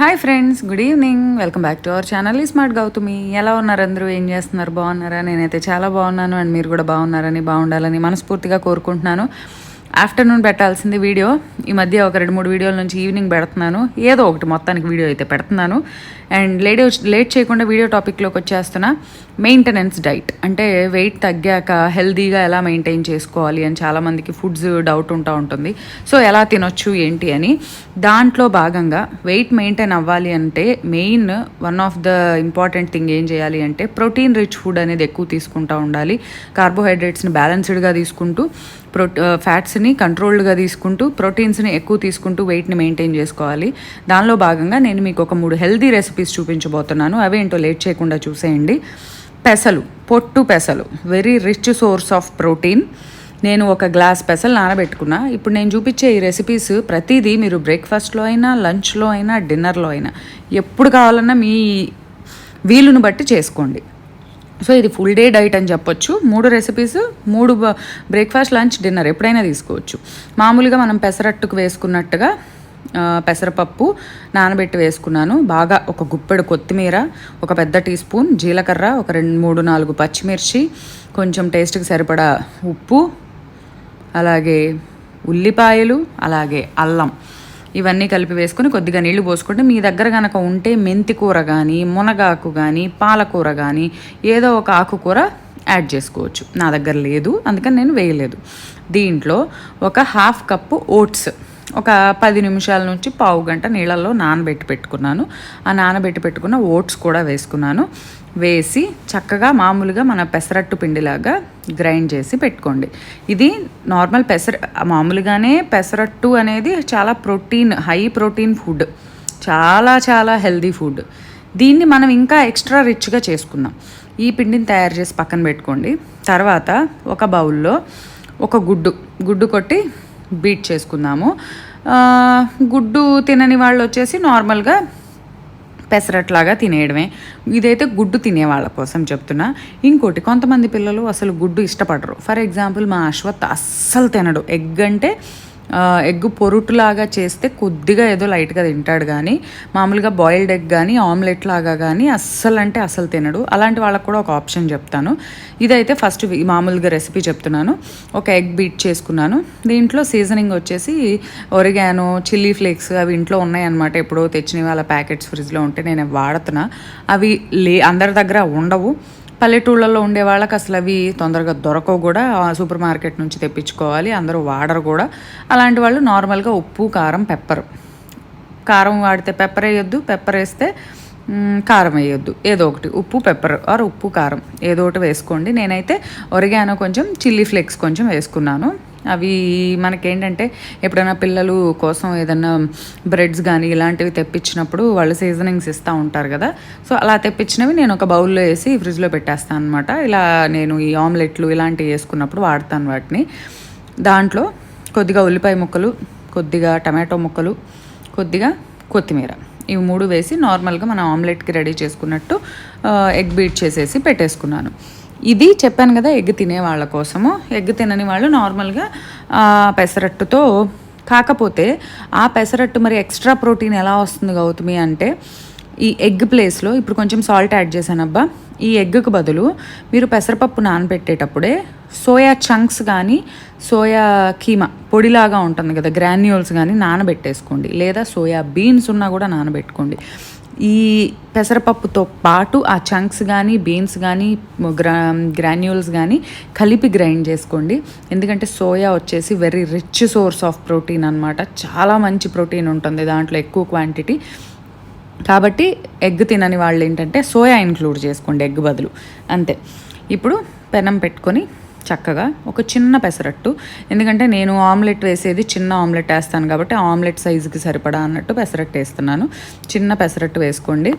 Hi friends, good evening. Welcome back to our channel smart Gautami. ఎలా ఉన్నారు అందరూ? ఏం చేస్తున్నారు? బాగున్నారా? నేనైతే చాలా బాగున్నాను అండ్ మీరు కూడా బాగున్నారని, బాగుండాలని మనస్ఫూర్తిగా కోరుకుంటున్నాను. ఆఫ్టర్నూన్ పెట్టాల్సింది వీడియో ఈ మధ్య ఒక 2-3 వీడియోల నుంచి ఈవినింగ్ పెడుతున్నాను. ఏదో ఒకటి మొత్తానికి వీడియో అయితే పెడుతున్నాను. అండ్ లేట్ చేయకుండా వీడియో టాపిక్లోకి వచ్చేస్తున్నా. మెయింటెనెన్స్ డైట్ అంటే వెయిట్ తగ్గాక హెల్దీగా ఎలా మెయింటైన్ చేసుకోవాలి అని చాలామందికి ఫుడ్స్ డౌట్ ఉంటుంది. సో ఎలా తినొచ్చు ఏంటి అని. దాంట్లో భాగంగా వెయిట్ మెయింటైన్ అవ్వాలి అంటే main one of the important thing ఏం చేయాలి అంటే ప్రోటీన్ రిచ్ ఫుడ్ అనేది ఎక్కువ తీసుకుంటూ ఉండాలి. కార్బోహైడ్రేట్స్ని బ్యాలెన్స్డ్గా తీసుకుంటూ ఫ్యాట్స్ని కంట్రోల్డ్గా తీసుకుంటూ ప్రోటీన్స్ని ఎక్కువ తీసుకుంటూ వెయిట్ని మెయింటైన్ చేసుకోవాలి. దానిలో భాగంగా నేను మీకు ఒక 3 హెల్దీ రెసిపీస్ చూపించబోతున్నాను. అవేంటో లేట్ చేయకుండా చూసేయండి. పెసలు, పొట్టు పెసలు, very rich source of protein. నేను ఒక గ్లాస్ పెసలు నానబెట్టుకున్నా. ఇప్పుడు నేను చూపించే ఈ రెసిపీస్ ప్రతిదీ మీరు బ్రేక్ఫాస్ట్లో అయినా, లంచ్లో అయినా, డిన్నర్లో అయినా ఎప్పుడు కావాలన్నా మీ వీలును బట్టి చేసుకోండి. సో ఇది ఫుల్ డే డైట్ అని చెప్పొచ్చు. 3 రెసిపీస్, 3 బ్రేక్ఫాస్ట్, లంచ్, డిన్నర్ ఎప్పుడైనా తీసుకోవచ్చు. మామూలుగా మనం పెసరట్టుకు వేసుకున్నట్టుగా పెసరపప్పు నానబెట్టి వేసుకున్నాను. బాగా ఒక గుప్పెడు కొత్తిమీర, ఒక పెద్ద టీ స్పూన్ జీలకర్ర, ఒక 2-3-4 పచ్చిమిర్చి, కొంచెం టేస్ట్కి సరిపడా ఉప్పు, అలాగే ఉల్లిపాయలు, అలాగే అల్లం, ఇవన్నీ కలిపి వేసుకొని కొద్దిగా నీళ్లు పోసుకుంటే మీ దగ్గర కనుక ఉంటే మెంతి కూర కానీ, మునగాకు కానీ, పాలకూర కానీ ఏదో ఒక ఆకుకూర యాడ్ చేసుకోవచ్చు. నా దగ్గర లేదు, అందుకని నేను వేయలేదు. దీంట్లో ఒక 1/2 కప్పు ఓట్స్ ఒక 10 నిమిషాల నుంచి పావు గంట నీళ్ళల్లో నానబెట్టి పెట్టుకున్నాను. ఆ నానబెట్టి పెట్టుకున్న ఓట్స్ కూడా వేసుకున్నాను. వేసి చక్కగా మామూలుగా మన పెసరట్టు పిండిలాగా గ్రైండ్ చేసి పెట్టుకోండి. ఇది నార్మల్ మామూలుగానే పెసరట్టు అనేది చాలా హై ప్రోటీన్ ఫుడ్, చాలా చాలా హెల్దీ ఫుడ్. దీన్ని మనం ఇంకా ఎక్స్ట్రా రిచ్గా చేసుకుందాం. ఈ పిండిని తయారు చేసి పక్కన పెట్టుకోండి. తర్వాత ఒక బౌల్లో ఒక గుడ్డు కొట్టి బీట్ చేసుకుందాము. గుడ్డు తినని వాళ్ళు వచ్చేసి నార్మల్గా పెసరట్లాగా తినేయడమే. ఇదైతే గుడ్డు తినే వాళ్ళ కోసం చెప్తున్నా. ఇంకోటి, కొంతమంది పిల్లలు అసలు గుడ్డు ఇష్టపడరు. ఫర్ ఎగ్జాంపుల్ మా అశ్వత్ అస్సలు తినడు. ఎగ్ పొరుటులాగా చేస్తే కొద్దిగా ఏదో లైట్గా తింటాడు, కానీ మామూలుగా బాయిల్డ్ ఎగ్ కానీ ఆమ్లెట్ లాగా కానీ అస్సలు తినడు. అలాంటి వాళ్ళకు కూడా ఒక ఆప్షన్ చెప్తాను. ఇదైతే ఫస్ట్ మామూలుగా రెసిపీ చెప్తున్నాను. ఒక ఎగ్ బీట్ చేసుకున్నాను. దీంట్లో సీజనింగ్ వచ్చేసి ఒరిగానో, చిల్లీ ఫ్లేక్స్ అవి ఇంట్లో ఉన్నాయన్నమాట. ఎప్పుడో తెచ్చినవి వాళ్ళ ప్యాకెట్స్ ఫ్రిడ్జ్లో ఉంటే నేను వాడుతున్నా. అవి అందరి దగ్గర ఉండవు. పల్లెటూళ్ళల్లో ఉండే వాళ్ళకి అసలు అవి తొందరగా దొరకవు కూడా. సూపర్ మార్కెట్ నుంచి తెప్పించుకోవాలి, అందరూ వాడరు కూడా. అలాంటి వాళ్ళు నార్మల్గా ఉప్పు, కారం, కారం వాడితే పెప్పర్ వేయొద్దు, పెప్పర్ వేస్తే కారం వేయొద్దు. ఏదో ఒకటి ఉప్పు, పెప్పర్ ఆర్ ఉప్పు, కారం ఏదో ఒకటి వేసుకోండి. నేనైతే ఒరిగానో కొంచెం, చిల్లీ ఫ్లేక్స్ కొంచెం వేసుకున్నాను. అవి మనకేంటంటే ఎప్పుడైనా పిల్లలు కోసం ఏదన్నా బ్రెడ్స్ కానీ ఇలాంటివి తెప్పించినప్పుడు వాళ్ళు సీజనింగ్స్ ఇస్తూ ఉంటారు కదా. సో అలా తెప్పించినవి నేను ఒక బౌల్లో వేసి ఫ్రిడ్జ్లో పెట్టేస్తాను అనమాట. ఇలా నేను ఈ ఆమ్లెట్లు ఇలాంటివి వేసుకున్నప్పుడు వాడతాను వాటిని. దాంట్లో కొద్దిగా ఉల్లిపాయ ముక్కలు, కొద్దిగా టమాటో ముక్కలు, కొద్దిగా కొత్తిమీర, ఇవి 3 వేసి నార్మల్గా మనం ఆమ్లెట్కి రెడీ చేసుకున్నట్టు ఎగ్ బీట్ చేసేసి పెట్టేసుకున్నాను. ఇది చెప్పాను కదా ఎగ్ తినే వాళ్ళ కోసము. ఎగ్ తినని వాళ్ళు నార్మల్గా పెసరట్టుతో, కాకపోతే ఆ పెసరట్టు మరి ఎక్స్ట్రా ప్రోటీన్ ఎలా వస్తుంది గౌతమి అంటే, ఈ ఎగ్ ప్లేస్లో ఇప్పుడు కొంచెం సాల్ట్ యాడ్ చేశానబ్బా. ఈ ఎగ్కు బదులు మీరు పెసరపప్పు నానబెట్టేటప్పుడే సోయా చంక్స్ కానీ, సోయా కీమా పొడిలాగా ఉంటుంది కదా, గ్రాన్యూల్స్ కానీ నానబెట్టేసుకోండి. లేదా సోయా బీన్స్ ఉన్నా కూడా నానబెట్టుకోండి. ఈ పెసరపప్పుతో పాటు ఆ చంక్స్ కానీ, బీన్స్ కానీ, గ్రాన్యూల్స్ కానీ కలిపి గ్రైండ్ చేసుకోండి. ఎందుకంటే సోయా వచ్చేసి very rich source of protein అనమాట. చాలా మంచి ప్రోటీన్ ఉంటుంది దాంట్లో, ఎక్కువ క్వాంటిటీ. కాబట్టి ఎగ్ తినని వాళ్ళు ఏంటంటే సోయా ఇంక్లూడ్ చేసుకోండి ఎగ్ బదులు, అంతే. ఇప్పుడు పెనం పెట్టుకొని చక్కగా ఒక చిన్న పెసరట్టు, ఎందుకంటే నేను ఆమ్లెట్ వేసేది చిన్న ఆమ్లెట్ వేస్తాను కాబట్టి ఆమ్లెట్ సైజుకి సరిపడా అన్నట్టు పెసరట్టు వేస్తున్నాను. చిన్న పెసరట్టు వేసుకోండి.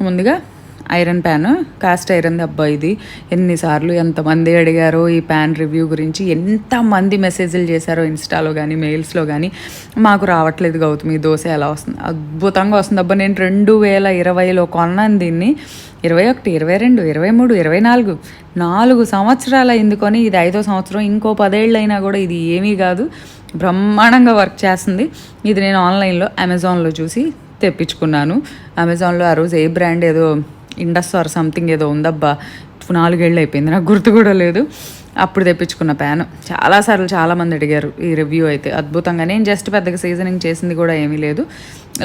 ముందుగా ఐరన్ ప్యాన్, కాస్ట్ ఐరన్ అబ్బా ఇది. ఎన్నిసార్లు ఎంతమంది అడిగారో ఈ ప్యాన్ రివ్యూ గురించి, ఎంతమంది మెసేజ్లు చేశారో ఇన్స్టాలో కానీ మెయిల్స్లో కానీ. మాకు రావట్లేదు గౌతమి దోశ ఎలా వస్తుంది, అద్భుతంగా వస్తుంది అబ్బా. నేను 2020లో కొన్నాను దీన్ని, 21, 22, 23, 24 4 సంవత్సరాలు అయింది కొని. ఇది 5వ సంవత్సరం. ఇంకో 10 ఏళ్ళు అయినా కూడా ఇది ఏమీ కాదు, బ్రహ్మాండంగా వర్క్ చేస్తుంది. ఇది నేను ఆన్లైన్లో అమెజాన్లో చూసి తెప్పించుకున్నాను. అమెజాన్లో ఆ రోజు ఏ బ్రాండ్ ఏదో ఇండస్ ఆర్ సంథింగ్ ఏదో ఉందబ్బా, 4 ఏళ్ళు అయిపోయింది, నాకు గుర్తు కూడా లేదు. అప్పుడు తెప్పించుకున్న ప్యాను. చాలాసార్లు చాలామంది అడిగారు ఈ రివ్యూ అయితే. అద్భుతంగా, నేను జస్ట్ పెద్దగా సీజనింగ్ చేసింది కూడా ఏమీ లేదు.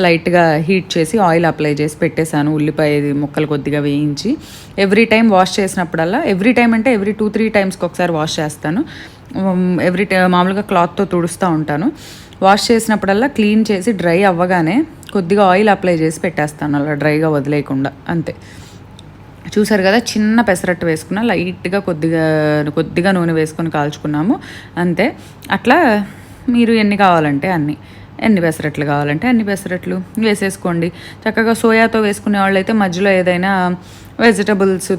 లైట్గా హీట్ చేసి ఆయిల్ అప్లై చేసి పెట్టేశాను. ఉల్లిపాయ ముక్కలు కొద్దిగా వేయించి ఎవ్రీ టైం వాష్ చేసినప్పుడల్లా, ఎవ్రీ టైం అంటే ఎవ్రీ 2-3 టైమ్స్కి ఒకసారి వాష్ చేస్తాను. మామూలుగా క్లాత్తో తుడుస్తూ ఉంటాను. వాష్ చేసినప్పుడల్లా క్లీన్ చేసి డ్రై అవ్వగానే కొద్దిగా ఆయిల్ అప్లై చేసి పెట్టేస్తాను, అలా డ్రైగా వదిలేయకుండా. అంతే. చూసారు కదా, చిన్న పెసరట్టు వేసుకున్నా, లైట్గా కొద్దిగా నూనె వేసుకొని కాల్చుకున్నాము, అంతే. అట్లా మీరు ఎన్ని కావాలంటే ఎన్ని పెసరట్లు కావాలంటే అన్ని పెసరట్లు వేసేసుకోండి. చక్కగా సోయాతో వేసుకునే వాళ్ళు అయితే మధ్యలో ఏదైనా వెజిటబుల్స్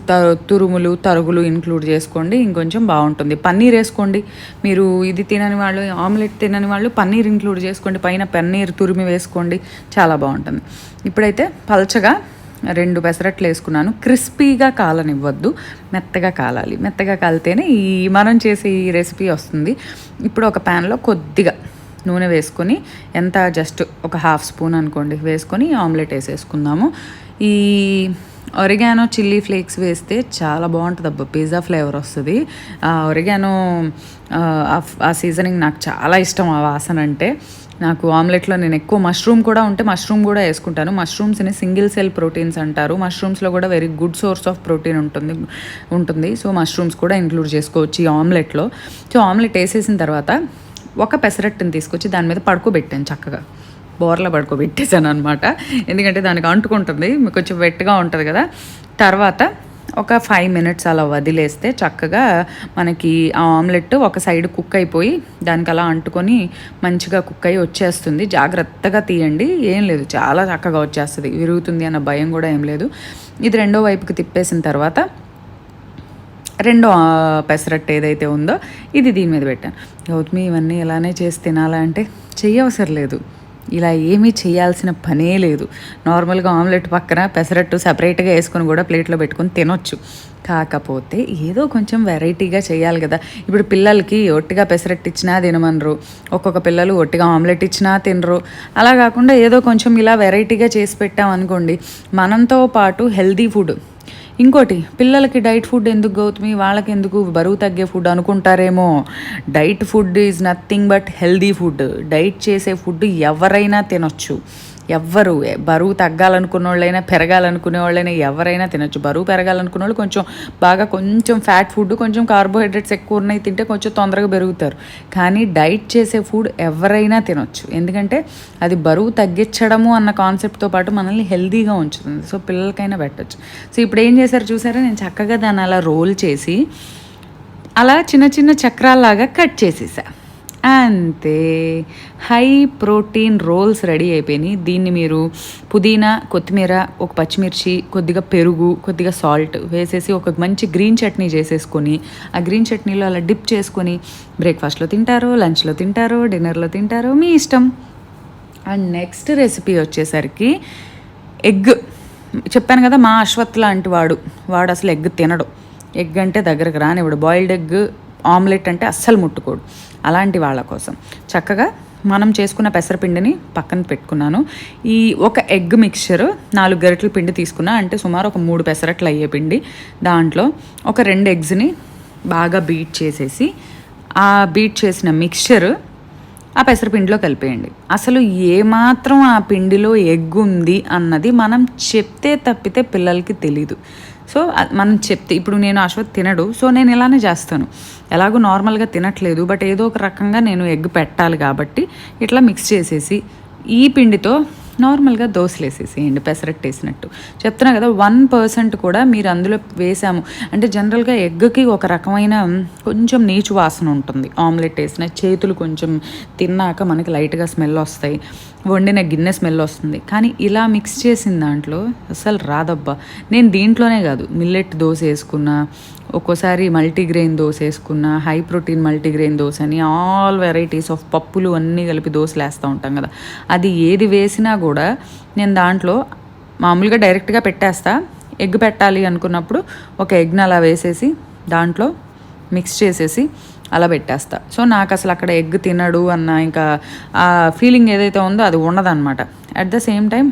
తురుములు తరుగులు ఇంక్లూడ్ చేసుకోండి, ఇంకొంచెం బాగుంటుంది. పన్నీర్ వేసుకోండి. మీరు ఇది తినని వాళ్ళు, ఆమ్లెట్ తినని వాళ్ళు పన్నీర్ ఇంక్లూడ్ చేసుకోండి, పైన పన్నీర్ తురిమి వేసుకోండి, చాలా బాగుంటుంది. ఇప్పుడైతే పల్చగా 2 పెసరట్లు వేసుకున్నాను. క్రిస్పీగా కాలనివ్వద్దు, మెత్తగా కాలాలి. మెత్తగా కాలితేనే మనం చేసే ఈ రెసిపీ వస్తుంది. ఇప్పుడు ఒక ప్యాన్లో కొద్దిగా నూనె వేసుకొని, ఎంత జస్ట్ ఒక 1/2 స్పూన్ అనుకోండి, వేసుకొని ఆమ్లెట్ వేసేసుకుందాము. ఈ ఒరిగానో చిల్లీ ఫ్లేక్స్ వేస్తే చాలా బాగుంటుంది అబ్బా, పిజ్జా ఫ్లేవర్ వస్తుంది. ఒరిగానో ఆ సీజనింగ్ నాకు చాలా ఇష్టం, ఆ వాసన అంటే. నాకు ఆమ్లెట్లో నేను ఎక్కువ మష్రూమ్ కూడా ఉంటే మష్రూమ్ కూడా వేసుకుంటాను. మష్రూమ్స్ని సింగిల్ సెల్ ప్రోటీన్స్ అంటారు. మష్రూమ్స్లో కూడా very good source of protein ఉంటుంది. సో మష్రూమ్స్ కూడా ఇంక్లూడ్ చేసుకోవచ్చు ఈ ఆమ్లెట్లో. సో ఆమ్లెట్ వేసేసిన తర్వాత ఒక పెసరట్టుని తీసుకొచ్చి దాని మీద పడుకోబెట్టాను, చక్కగా బోర్లా పడుకోబెట్టేసాను అనమాట. ఎందుకంటే దానికి అంటుకుంటుంది, కొంచెం వెట్గా ఉంటుంది కదా. తర్వాత ఒక 5 మినిట్స్ అలా వదిలేస్తే చక్కగా మనకి ఆ ఆమ్లెట్ ఒక సైడ్ కుక్ అయిపోయి దానికి అలా అంటుకొని మంచిగా కుక్ అయ్యి వచ్చేస్తుంది. జాగ్రత్తగా తీయండి, ఏం లేదు, చాలా చక్కగా వచ్చేస్తుంది, విరుగుతుంది అన్న భయం కూడా ఏం లేదు. ఇది రెండో వైపుకి తిప్పేసిన తర్వాత రెండో పెసరట్టు ఏదైతే ఉందో ఇది దీని మీద పెట్టాను. గౌతమి ఇవన్నీ ఇలానే చేసి తినాలా అంటే చెయ్యవసరం లేదు, ఇలా ఏమీ చేయాల్సిన పనే లేదు. నార్మల్గా ఆమ్లెట్ పక్కన పెసరట్టు సపరేట్గా వేసుకొని కూడా ప్లేట్లో పెట్టుకొని తినొచ్చు. కాకపోతే ఏదో కొంచెం వెరైటీగా చేయాలి కదా. ఇప్పుడు పిల్లలకి ఒట్టిగా పెసరట్టు ఇచ్చినా తినమనరు, ఒక్కొక్క పిల్లలు ఒట్టిగా ఆమ్లెట్ ఇచ్చినా తినరు. అలా కాకుండా ఏదో కొంచెం ఇలా వెరైటీగా చేసి పెట్టామనుకోండి, మనంతో పాటు హెల్దీ ఫుడ్. ఇంకోటి, పిల్లలకి డైట్ ఫుడ్ ఎందుకు గౌతమి, వాళ్ళకి ఎందుకు బరువు తగ్గే ఫుడ్ అనుకుంటారేమో. Diet food is nothing but healthy food. Diet చేసే ఫుడ్ ఎవరైనా తినొచ్చు. ఎవ్వరు బరువు తగ్గాలనుకున్న వాళ్ళైనా పెరగాలనుకునే వాళ్ళైనా ఎవరైనా తినొచ్చు. బరువు పెరగాలనుకున్న వాళ్ళు కొంచెం ఫ్యాట్ ఫుడ్, కొంచెం కార్బోహైడ్రేట్స్ ఎక్కువ ఉన్నాయి తింటే కొంచెం తొందరగా పెరుగుతారు. కానీ డైట్ చేసే ఫుడ్ ఎవరైనా తినొచ్చు, ఎందుకంటే అది బరువు తగ్గించడము అన్న కాన్సెప్ట్తో పాటు మనల్ని హెల్దీగా ఉంచుతుంది. సో పిల్లలకైనా పెట్టచ్చు. సో ఇప్పుడు ఏం చేశారు చూసారా, నేను చక్కగా దాన్ని అలా రోల్ చేసి అలా చిన్న చిన్న చక్రాల్లాగా కట్ చేసేసా, అంతే. హై ప్రోటీన్ రోల్స్ రెడీ అయిపోయినాయి. దీన్ని మీరు పుదీనా, కొత్తిమీర, ఒక పచ్చిమిర్చి, కొద్దిగా పెరుగు, కొద్దిగా సాల్ట్ వేసేసి ఒక మంచి గ్రీన్ చట్నీ చేసేసుకొని, ఆ గ్రీన్ చట్నీలో అలా డిప్ చేసుకొని బ్రేక్ఫాస్ట్లో తింటారో, లంచ్లో తింటారో, డిన్నర్లో తింటారో, మీ ఇష్టం. అండ్ నెక్స్ట్ రెసిపీ వచ్చేసరికి ఎగ్. చెప్పాను కదా, మా అశ్వత్ లాంటి వాడు అసలు ఎగ్ తినడు. ఎగ్ అంటే దగ్గరకు రానివాడు. బాయిల్డ్ ఎగ్, ఆమ్లెట్ అంటే అస్సలు ముట్టుకోడు. అలాంటి వాళ్ళ కోసం చక్కగా మనం చేసుకున్న పెసరపిండిని పక్కన పెట్టుకున్నాను. ఈ ఒక ఎగ్ మిక్చర్ 4 గరిటెల పిండి తీసుకున్నా, అంటే సుమారు ఒక 3 పెసరట్లు అయ్యే పిండి. దాంట్లో ఒక 2 ఎగ్స్ని బాగా బీట్ చేసేసి ఆ బీట్ చేసిన మిక్చర్ ఆ పెసరపిండిలో కలిపేయండి. అసలు ఏమాత్రం ఆ పిండిలో ఎగ్ ఉంది అన్నది మనం చెప్తే తప్పితే పిల్లలకి తెలీదు. సో మనం చెప్తే, ఇప్పుడు నేను అశ్వత్ తినడు, సో నేను ఇలానే చేస్తాను. ఎలాగో నార్మల్గా తినట్లేదు, బట్ ఏదో ఒక రకంగా నేను ఎగ్ పెట్టాలి కాబట్టి ఇట్లా మిక్స్ చేసేసి ఈ పిండితో నార్మల్గా దోశలు వేసేసేయండి పెసరట్టు వేసినట్టు. చెప్తున్నా కదా 1% కూడా మీరు అందులో వేసాము అంటే జనరల్గా ఎగ్కి ఒక రకమైన కొంచెం నీచు వాసన ఉంటుంది. ఆమ్లెట్ వేసిన చేతులు కొంచెం తిన్నాక మనకి లైట్గా స్మెల్ వస్తాయి, వండిన గిన్నె స్మెల్ వస్తుంది. కానీ ఇలా మిక్స్ చేసిన దాంట్లో అసలు రాదబ్బా. నేను దీంట్లోనే కాదు మిల్లెట్ దోశ వేసుకున్నా, ఒక్కోసారి మల్టీగ్రెయిన్ దోశ వేసుకున్నా, హై ప్రోటీన్ మల్టీగ్రెయిన్ దోశ అని ఆల్ వెరైటీస్ ఆఫ్ పప్పులు అన్నీ కలిపి దోశలు వేస్తూ ఉంటాం కదా, అది ఏది వేసినా కూడా నేను దాంట్లో మామూలుగా డైరెక్ట్గా పెట్టేస్తా. ఎగ్ పెట్టాలి అనుకున్నప్పుడు ఒక ఎగ్ని అలా వేసేసి దాంట్లో మిక్స్ చేసేసి అలా పెట్టేస్తా. సో నాకు అసలు అక్కడ ఎగ్ తినడు అన్న ఇంకా ఆ ఫీలింగ్ ఏదైతే ఉందో అది ఉండదన్నమాట. అట్ ద సేమ్ టైం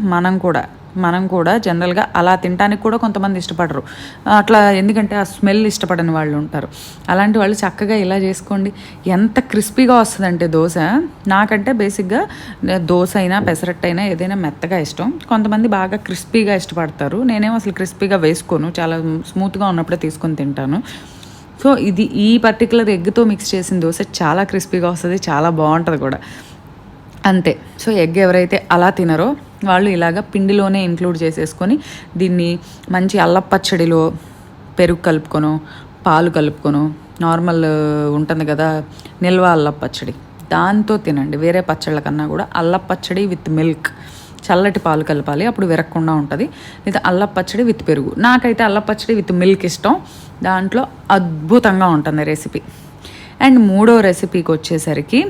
మనం కూడా జనరల్గా అలా తినడానికి కూడా కొంతమంది ఇష్టపడరు అట్లా, ఎందుకంటే ఆ స్మెల్ ఇష్టపడని వాళ్ళు ఉంటారు. అలాంటి వాళ్ళు చక్కగా ఇలా చేసుకోండి. ఎంత క్రిస్పీగా వస్తుందంటే దోశ. నాకంటే బేసిక్గా దోశ అయినా పెసరట్టు అయినా ఏదైనా మెత్తగా ఇష్టం. కొంతమంది బాగా క్రిస్పీగా ఇష్టపడతారు. నేనేమో అసలు క్రిస్పీగా వేసుకోను, చాలా స్మూత్గా ఉన్నప్పుడే తీసుకొని తింటాను. సో ఈ పర్టికులర్ ఎగ్తో మిక్స్ చేసిన దోశ చాలా క్రిస్పీగా వస్తుంది, చాలా బాగుంటుంది కూడా. అంతే. సో ఎగ్ ఎవరైతే అలా తినరో వాళ్ళు ఇలాగ పిండిలోనే ఇంక్లూడ్ చేసేసుకొని దీన్ని మంచి అల్లం పచ్చడిలో పెరుగు కలుపుకొనో, పాలు కలుపుకొనో, నార్మల్ ఉంటుంది కదా నిల్వ అల్లం పచ్చడి, దాంతో తినండి. వేరే పచ్చళ్ళ కన్నా కూడా అల్లం పచ్చడి విత్ మిల్క్, చల్లటి పాలు కలపాలి, అప్పుడు విరగకుండా ఉంటుంది. లేదా అల్లం పచ్చడి విత్ పెరుగు. నాకైతే అల్లం పచ్చడి విత్ మిల్క్ ఇష్టం. దాంట్లో అద్భుతంగా ఉంటుంది రెసిపీ. అండ్ మూడో రెసిపీకి వచ్చేసరికి,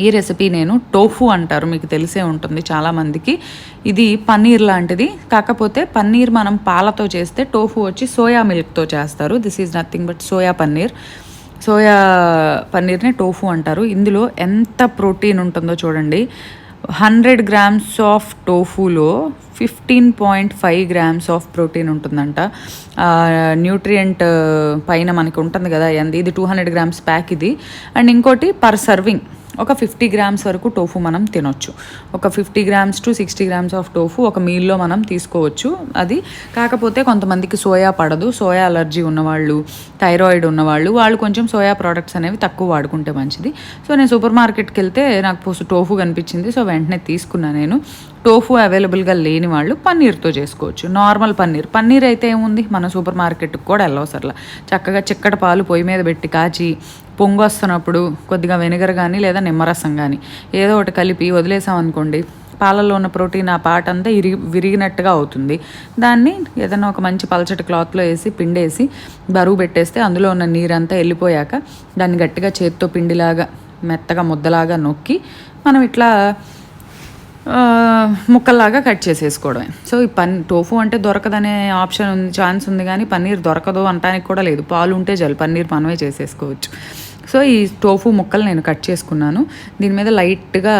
ఈ రెసిపీ నేను టోఫు అంటారు, మీకు తెలిసే ఉంటుంది చాలామందికి. ఇది పన్నీర్ లాంటిది, కాకపోతే పన్నీర్ మనం పాలతో చేస్తే టోఫు వచ్చి సోయా మిల్క్తో చేస్తారు. This is nothing but soya పన్నీర్ని టోఫు అంటారు. ఇందులో ఎంత ప్రోటీన్ ఉంటుందో చూడండి. 100 grams ఆఫ్ టోఫూలో 15.5 grams ఆఫ్ ప్రోటీన్ ఉంటుందంట. న్యూట్రియంట్ పైన మనకి ఉంటుంది కదా, ఇది 200 grams ప్యాక్ ఇది. అండ్ ఇంకోటి పర్ సర్వింగ్ ఒక 50 grams వరకు టోఫు మనం తినొచ్చు. ఒక 50 grams to 60 grams of tofu ఒక మీల్లో మనం తీసుకోవచ్చు. అది కాకపోతే కొంతమందికి సోయా పడదు, సోయా అలర్జీ ఉన్నవాళ్ళు, థైరాయిడ్ ఉన్నవాళ్ళు, వాళ్ళు కొంచెం సోయా ప్రోడక్ట్స్ అనేవి తక్కువ వాడుకుంటే మంచిది. సో నేను సూపర్ మార్కెట్కి వెళ్తే నాకు టోఫు కనిపించింది, సో వెంటనే తీసుకున్నాను నేను. టోఫు అవైలబుల్గా లేని వాళ్ళు పన్నీర్తో చేసుకోవచ్చు. నార్మల్ పన్నీర్ అయితే ఏముంది, మన సూపర్ మార్కెట్కి కూడా వెళ్ళవసరలా. చక్కగా చిక్కటి పాలు పొయ్యి మీద పెట్టి కాచి పొంగు వస్తున్నప్పుడు కొద్దిగా వెనిగర్ కానీ లేదా నిమ్మరసం కానీ ఏదో ఒకటి కలిపి వదిలేసాం అనుకోండి, పాలల్లో ఉన్న ప్రోటీన్ ఆ పార్ట్ అంతా విరిగినట్టుగా అవుతుంది. దాన్ని ఏదైనా ఒక మంచి పలచటి క్లాత్లో వేసి పిండేసి బరువు పెట్టేస్తే అందులో ఉన్న నీరంతా వెళ్ళిపోయాక దాన్ని గట్టిగా చేత్తో పిండిలాగా మెత్తగా ముద్దలాగా నొక్కి మనం ఇట్లా ముక్కల్లాగా కట్ చేసేసుకోవడమే. సో ఈ టోఫు అంటే దొరకదనే ఆప్షన్ ఉంది, ఛాన్స్ ఉంది, కానీ పన్నీర్ దొరకదు అనటానికి కూడా లేదు. పాలు ఉంటే చాలు, పన్నీర్ మనమే చేసేసుకోవచ్చు. సో ఈ టోఫు ముక్కలు నేను కట్ చేసుకున్నాను. దీని మీద లైట్గా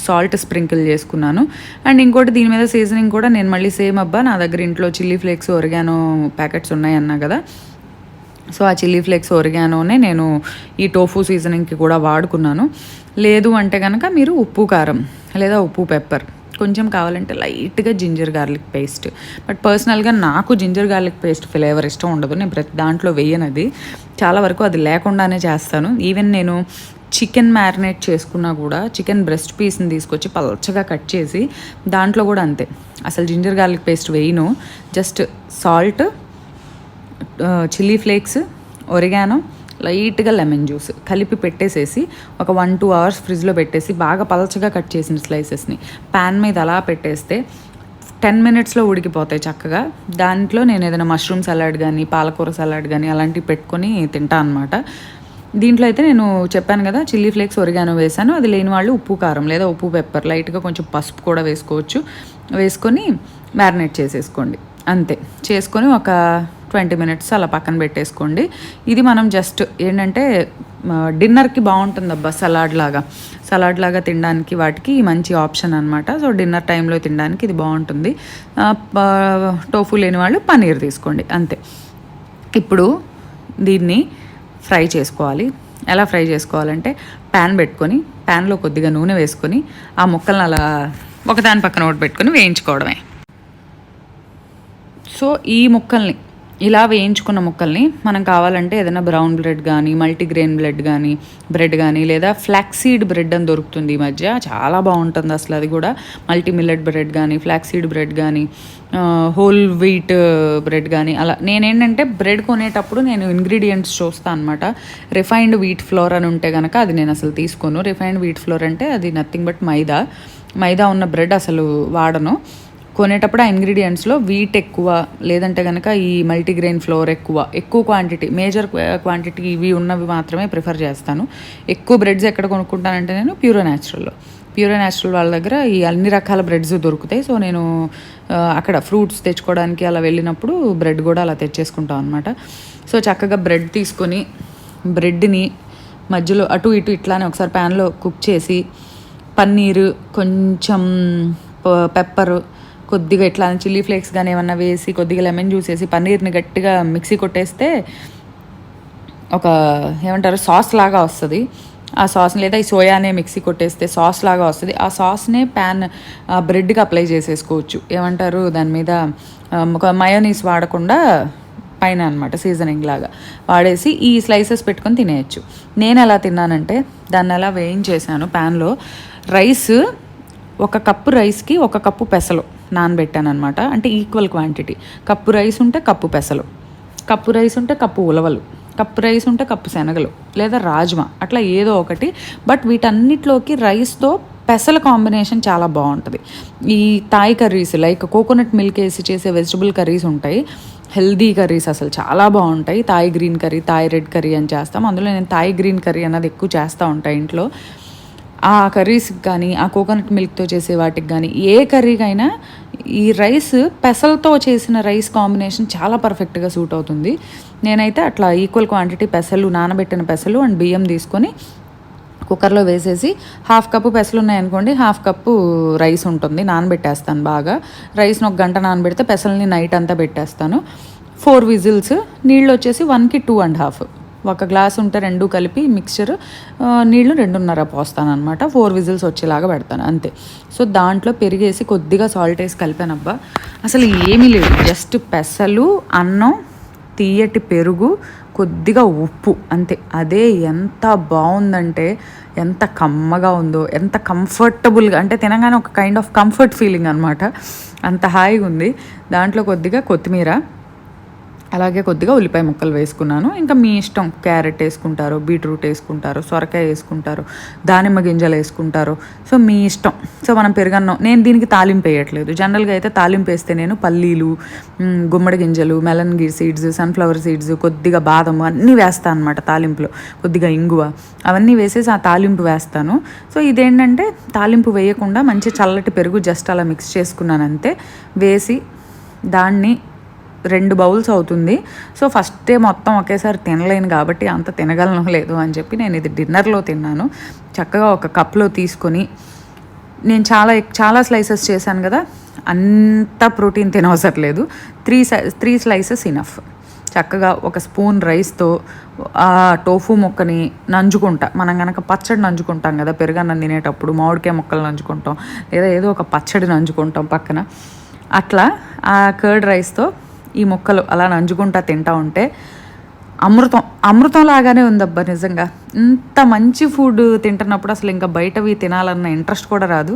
సాల్ట్ స్ప్రింకిల్ చేసుకున్నాను. అండ్ ఇంకోటి దీని మీద సీజనింగ్ కూడా నేను మళ్ళీ సేమ్ నా దగ్గర ఇంట్లో చిల్లీ ఫ్లేక్స్, ఒరిగానో ప్యాకెట్స్ ఉన్నాయి అన్నా కదా, సో ఆ చిల్లీ ఫ్లేక్స్, ఒరిగానోనే నేను ఈ టోఫు సీజనింగ్కి కూడా వాడుకున్నాను. లేదు అంటే కనుక మీరు ఉప్పు కారం లేదా ఉప్పు పెప్పర్, కొంచెం కావాలంటే లైట్గా జింజర్ గార్లిక్ పేస్ట్. బట్ పర్సనల్గా నాకు జింజర్ గార్లిక్ పేస్ట్ ఫ్లేవర్ ఇష్టం ఉండదు, నేను ప్రతి దాంట్లో వేయనది. చాలా వరకు అది లేకుండానే చేస్తాను. ఈవెన్ నేను చికెన్ మ్యారినేట్ చేసుకున్నా కూడా చికెన్ బ్రెస్ట్ పీస్ని తీసుకొచ్చి పల్చగా కట్ చేసి దాంట్లో కూడా అంతే, అసలు జింజర్ గార్లిక్ పేస్ట్ వేయను. Just salt, chilli flakes, oregano, లైట్గా లెమన్ జ్యూస్ కలిపి పెట్టేసేసి ఒక 1-2 hours ఫ్రిడ్జ్లో పెట్టేసి బాగా పలచగా కట్ చేసిన స్లైసెస్ని ప్యాన్ మీద అలా పెట్టేస్తే 10 minutesలో ఉడికిపోతాయి చక్కగా. దాంట్లో నేను ఏదైనా మష్రూమ్ సలాడ్ కానీ పాలకూర సలాడ్ కానీ అలాంటివి పెట్టుకొని తింటా అనమాట. దీంట్లో అయితే నేను చెప్పాను కదా చిల్లీ ఫ్లేక్స్, ఒరిగానో వేసాను. అది లేని వాళ్ళు ఉప్పు కారం లేదా ఉప్పు పెప్పర్, లైట్గా కొంచెం పసుపు కూడా వేసుకోవచ్చు. వేసుకొని మ్యారినేట్ చేసేసుకోండి. అంతే, చేసుకొని ఒక 20 minutes అలా పక్కన పెట్టేసుకోండి. ఇది మనం జస్ట్ ఏంటంటే డిన్నర్కి బాగుంటుంది అబ్బా, సలాడ్ లాగా తినడానికి వాటికి మంచి ఆప్షన్ అనమాట. సో డిన్నర్ టైంలో తినడానికి ఇది బాగుంటుంది. టోఫు లేని వాళ్ళు పన్నీర్ తీసుకోండి, అంతే. ఇప్పుడు దీన్ని ఫ్రై చేసుకోవాలి. ఎలా ఫ్రై చేసుకోవాలంటే ప్యాన్ పెట్టుకొని ప్యాన్లో కొద్దిగా నూనె వేసుకొని ఆ ముక్కలను అలా ఒకదాని పక్కన ఒకటి పెట్టుకొని వేయించుకోవడమే. సో ఈ ముక్కల్ని ఇలా వేయించుకున్న ముక్కల్ని మనం కావాలంటే ఏదైనా బ్రౌన్ బ్రెడ్ కానీ మల్టీగ్రెయిన్ బ్రెడ్ కానీ లేదా ఫ్లాక్సీడ్ బ్రెడ్ అని దొరుకుతుంది ఈ మధ్య, చాలా బాగుంటుంది అసలు అది కూడా. మల్టీ మిల్లెట్ బ్రెడ్ కానీ ఫ్లాక్సీడ్ బ్రెడ్ కానీ హోల్ వీట్ బ్రెడ్ కానీ అలా. నేనేంటంటే బ్రెడ్ కొనేటప్పుడు నేను ఇంగ్రీడియంట్స్ చూస్తాను అనమాట. రిఫైన్డ్ వీట్ ఫ్లోర్ అని ఉంటే కనుక అది నేను అసలు తీసుకోను. రిఫైన్డ్ వీట్ ఫ్లోర్ అంటే అది నథింగ్ బట్ మైదా ఉన్న బ్రెడ్ అసలు వాడను. కొనేటప్పుడు ఆ ఇంగ్రీడియంట్స్లో వీట్ ఎక్కువ, లేదంటే కనుక ఈ మల్టీగ్రెయిన్ ఫ్లోర్ ఎక్కువ క్వాంటిటీ, మేజర్ క్వాంటిటీ ఇవి ఉన్నవి మాత్రమే ప్రిఫర్ చేస్తాను. ఎక్కువ బ్రెడ్స్ ఎక్కడ కొనుక్కుంటానంటే నేను ప్యూరో న్యాచురల్ వాళ్ళ దగ్గర ఈ అన్ని రకాల బ్రెడ్స్ దొరుకుతాయి. సో నేను అక్కడ ఫ్రూట్స్ తెచ్చుకోవడానికి అలా వెళ్ళినప్పుడు బ్రెడ్ కూడా అలా తెచ్చేసుకుంటాం అనమాట. సో చక్కగా బ్రెడ్ తీసుకొని బ్రెడ్ని మధ్యలో అటు ఇటు ఇట్లానే ఒకసారి ప్యాన్లో కుక్ చేసి పన్నీరు, కొంచెం పెప్పరు, కొద్దిగా ఇట్లా చిల్లీ ఫ్లేక్స్ కానీ ఏమన్నా వేసి కొద్దిగా లెమన్ జ్యూస్ వేసి పన్నీర్ని గట్టిగా మిక్సీ కొట్టేస్తే ఒక ఏమంటారు సాస్ లాగా వస్తుంది. ఆ సాస్ లేదా ఈ సోయానే మిక్సీ కొట్టేస్తే సాస్ లాగా వస్తుంది. ఆ సాస్నే బ్రెడ్కి అప్లై చేసేసుకోవచ్చు. ఏమంటారు దాని మీద ఒక మయోనీస్ వాడకుండా పైన అనమాట సీజనింగ్ లాగా వాడేసి ఈ స్లైసెస్ పెట్టుకొని తినేయచ్చు. నేను ఎలా తిన్నానంటే దాన్ని అలా వేయించేసాను ప్యాన్లో. రైస్, 1 కప్పు రైస్కి 1 కప్పు పెసలు నానబెట్టాను అనమాట. అంటే ఈక్వల్ క్వాంటిటీ. కప్పు రైస్ ఉంటే కప్పు పెసలు, కప్పు రైస్ ఉంటే కప్పు ఉలవలు, కప్పు రైస్ ఉంటే కప్పు శనగలు లేదా రాజ్మా, అట్లా ఏదో ఒకటి. బట్ వీటన్నిటిలోకి రైస్తో పెసల కాంబినేషన్ చాలా బాగుంటుంది. ఈ Thai curries like coconut milk వేసి చేసే వెజిటబుల్ కర్రీస్ ఉంటాయి, హెల్దీ కర్రీస్ అసలు చాలా బాగుంటాయి. Thai green curry, Thai red curry అని చేస్తాం. అందులో నేను థాయ్ గ్రీన్ కర్రీ అన్నది ఎక్కువ చేస్తూ ఉంటాను ఇంట్లో. ఆ కర్రీస్కి కానీ ఆ కోకోనట్ మిల్క్తో చేసే వాటికి కానీ ఏ కర్రీకైనా ఈ రైస్ పెసలతో చేసిన రైస్ కాంబినేషన్ చాలా పర్ఫెక్ట్గా సూట్ అవుతుంది. నేనైతే అట్లా ఈక్వల్ క్వాంటిటీ పెసలు, నానబెట్టిన పెసలు అండ్ బియ్యం తీసుకొని కుక్కర్లో వేసేసి 1/2 కప్పు పెసలు ఉన్నాయనుకోండి, 1/2 కప్పు రైస్ ఉంటుంది. నానబెట్టేస్తాను బాగా. రైస్ని 1 గంట నానబెడితే పెసల్ని నైట్ అంతా పెట్టేస్తాను. 4 విజిల్స్. నీళ్ళు వచ్చేసి 1కి 2.5. 1 గ్లాస్ ఉంటే 2 కలిపి మిక్చర్, నీళ్ళు 2.5 పోస్తాను అనమాట. 4 విజిల్స్ వచ్చేలాగా పెడతాను అంతే. సో దాంట్లో పెరిగేసి కొద్దిగా సాల్ట్ వేసి కలిపానబ్బా, అసలు ఏమీ లేదు. జస్ట్ పెసలు, అన్నం, తీయటి పెరుగు, కొద్దిగా ఉప్పు అంతే. అదే ఎంత బాగుందంటే, ఎంత కమ్మగా ఉందో, ఎంత కంఫర్టబుల్గా అంటే తినగానే ఒక కైండ్ ఆఫ్ కంఫర్ట్ ఫీలింగ్ అనమాట. అంత హాయిగా ఉంది. దాంట్లో కొద్దిగా కొత్తిమీర, అలాగే కొద్దిగా ఉల్లిపాయ ముక్కలు వేసుకున్నాను. ఇంకా మీ ఇష్టం, క్యారెట్ వేసుకుంటారు, బీట్రూట్ వేసుకుంటారు, సొరకాయ వేసుకుంటారు, దానిమ్మ గింజలు వేసుకుంటారు. సో మీ ఇష్టం. సో మనం పెరుగన్నం, నేను దీనికి తాలింపు వేయట్లేదు. జనరల్గా అయితే తాలింపు వేస్తే నేను పల్లీలు, గుమ్మడి గింజలు, మెలన్ సీడ్స్, సన్ఫ్లవర్ సీడ్స్, కొద్దిగా బాదం అన్నీ వేస్తాను అనమాట తాలింపులో. కొద్దిగా ఇంగువ అవన్నీ వేసేసి ఆ తాలింపు వేస్తాను. సో ఇదేంటంటే తాలింపు వేయకుండా మంచి చల్లటి పెరుగు జస్ట్ అలా మిక్స్ చేసుకున్నాను అంతే. వేసి దాన్ని 2 బౌల్స్ అవుతుంది. సో ఫస్టే మొత్తం ఒకేసారి తినలేను కాబట్టి అంత తినగలను లేదు అని చెప్పి నేను ఇది డిన్నర్లో తిన్నాను. చక్కగా ఒక కప్లో తీసుకొని, నేను చాలా స్లైసెస్ చేశాను కదా, అంత ప్రోటీన్ తినవసరం లేదు. 3 స్లైసెస్ ఇనఫ్. చక్కగా 1 స్పూన్ రైస్తో ఆ టోఫు ముక్కని నంజుకుంటా. మనం కనుక పచ్చడి నంజుకుంటాం కదా పెరుగన్నం తినేటప్పుడు, మామిడికాయ ముక్కలు నంజుకుంటాం లేదా ఏదో ఒక పచ్చడి నంజుకుంటాం పక్కన, అట్లా ఆ కర్డ్ రైస్తో ఈ ముక్కలు అలా నంజుకుంటా తింటా ఉంటే అమృతం లాగానే ఉందబ్బా నిజంగా. ఇంత మంచి ఫుడ్ తింటున్నప్పుడు అసలు ఇంకా బయటవి తినాలన్న ఇంట్రెస్ట్ కూడా రాదు.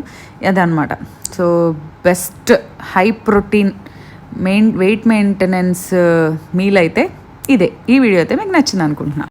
అదనమాట. So best high protein wait maintenance meal అయితే ఇదే. ఈ వీడియో అయితే మీకు నచ్చింది అనుకుంటున్నాను.